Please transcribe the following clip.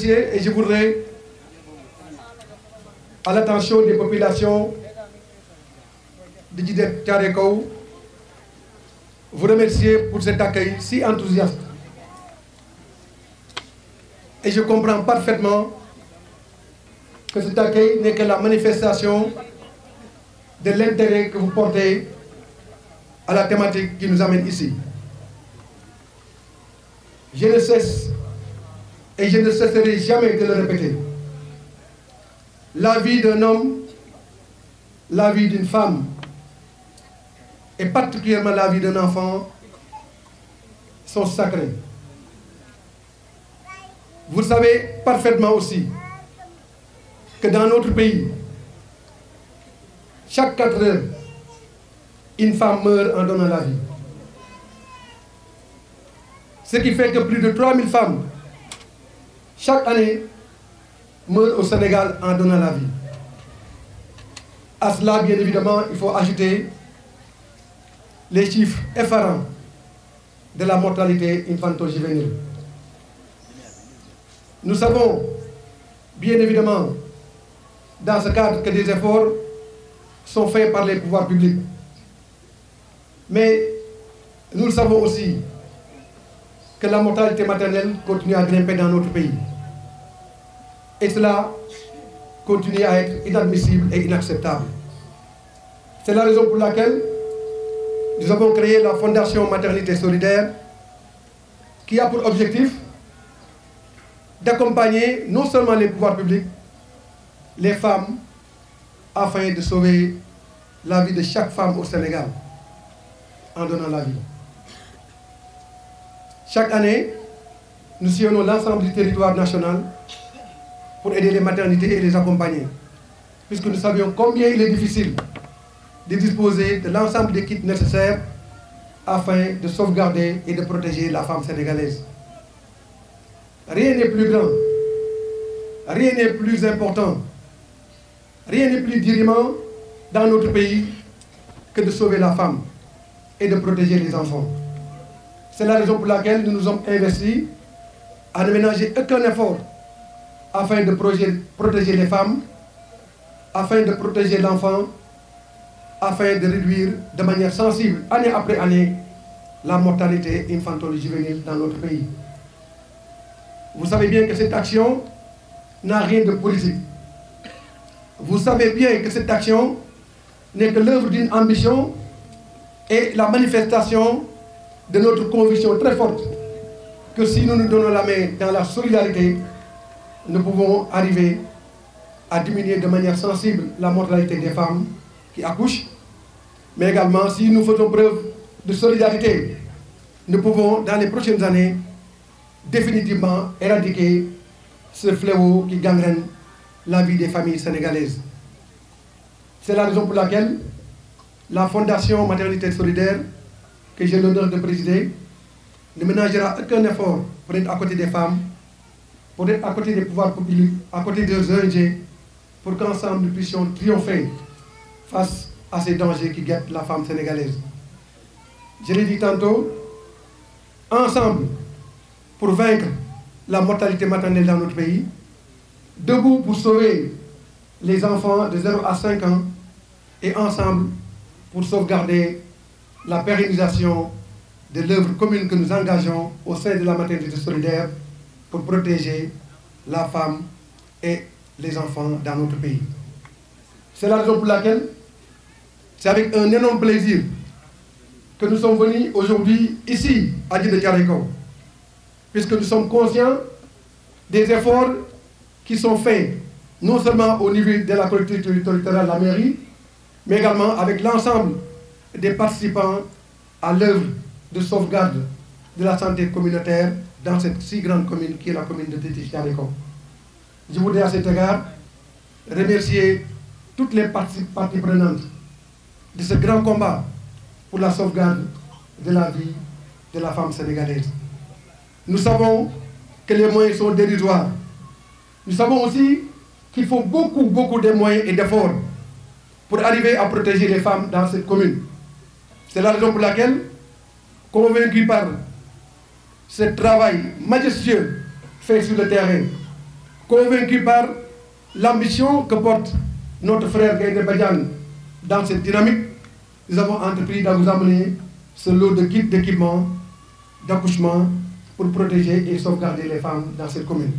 remercier et je voudrais, à l'attention des populations de Djiddah Thiaroye Kao, vous remercier pour cet accueil si enthousiaste. Et je comprends parfaitement que cet accueil n'est que la manifestation de l'intérêt que vous portez à la thématique qui nous amène ici. Je ne cesse et je ne cesserai jamais de le répéter. La vie d'un homme, la vie d'une femme, et particulièrement la vie d'un enfant, sont sacrés. Vous savez parfaitement aussi que dans notre pays, chaque 4 heures, une femme meurt en donnant la vie. Ce qui fait que plus de 3000 femmes, chaque année, meurent au Sénégal en donnant la vie. À cela, bien évidemment, il faut ajouter les chiffres effarants de la mortalité infanto-juvénile. Nous savons, bien évidemment, dans ce cadre, que des efforts sont faits par les pouvoirs publics. Mais nous le savons aussi que la mortalité maternelle continue à grimper dans notre pays. Et cela continue à être inadmissible et inacceptable. C'est la raison pour laquelle nous avons créé la Fondation Maternité Solidaire, qui a pour objectif d'accompagner non seulement les pouvoirs publics, les femmes, afin de sauver la vie de chaque femme au Sénégal en donnant la vie. Chaque année, nous sillonnons l'ensemble du territoire national pour aider les maternités et les accompagner, puisque nous savions combien il est difficile de disposer de l'ensemble des kits nécessaires afin de sauvegarder et de protéger la femme sénégalaise. Rien n'est plus grand, rien n'est plus important, rien n'est plus dirimant dans notre pays que de sauver la femme et de protéger les enfants. C'est la raison pour laquelle nous nous sommes investis à ne ménager aucun effort afin de protéger les femmes, afin de protéger l'enfant, afin de réduire de manière sensible, année après année, la mortalité infantile-juvénile dans notre pays. Vous savez bien que cette action n'a rien de politique. Vous savez bien que cette action n'est que l'œuvre d'une ambition et la manifestation de notre conviction très forte que si nous nous donnons la main dans la solidarité, nous pouvons arriver à diminuer de manière sensible la mortalité des femmes qui accouchent, mais également si nous faisons preuve de solidarité, nous pouvons dans les prochaines années définitivement éradiquer ce fléau qui gangrène la vie des familles sénégalaises. C'est la raison pour laquelle la Fondation Maternité Solidaire, que j'ai l'honneur de présider, ne ménagera aucun effort pour être à côté des femmes, pour être à côté des pouvoirs publics, à côté des ONG, pour qu'ensemble nous puissions triompher face à ces dangers qui guettent la femme sénégalaise. Je l'ai dit tantôt, ensemble pour vaincre la mortalité maternelle dans notre pays, debout pour sauver les enfants de 0 à 5 ans et ensemble pour sauvegarder la pérennisation de l'œuvre commune que nous engageons au sein de la maternité solidaire pour protéger la femme et les enfants dans notre pays. C'est la raison pour laquelle c'est avec un énorme plaisir que nous sommes venus aujourd'hui ici à Djiddah Thiaroye Kao, puisque nous sommes conscients des efforts qui sont faits non seulement au niveau de la collectivité territoriale, la mairie, mais également avec l'ensemble des participants à l'œuvre de sauvegarde de la santé communautaire dans cette si grande commune qui est la commune de Djiddah Thiaroye Kao. Je voudrais à cet égard remercier toutes les parties prenantes de ce grand combat pour la sauvegarde de la vie de la femme sénégalaise. Nous savons que les moyens sont dérisoires. Nous savons aussi qu'il faut beaucoup de moyens et d'efforts pour arriver à protéger les femmes dans cette commune. C'est la raison pour laquelle, convaincu par ce travail majestueux fait sur le terrain Convaincus par l'ambition que porte notre frère Gaïndé Badiane dans cette dynamique, nous avons entrepris de vous amener ce lot de kits d'équipement, d'accouchement pour protéger et sauvegarder les femmes dans cette commune.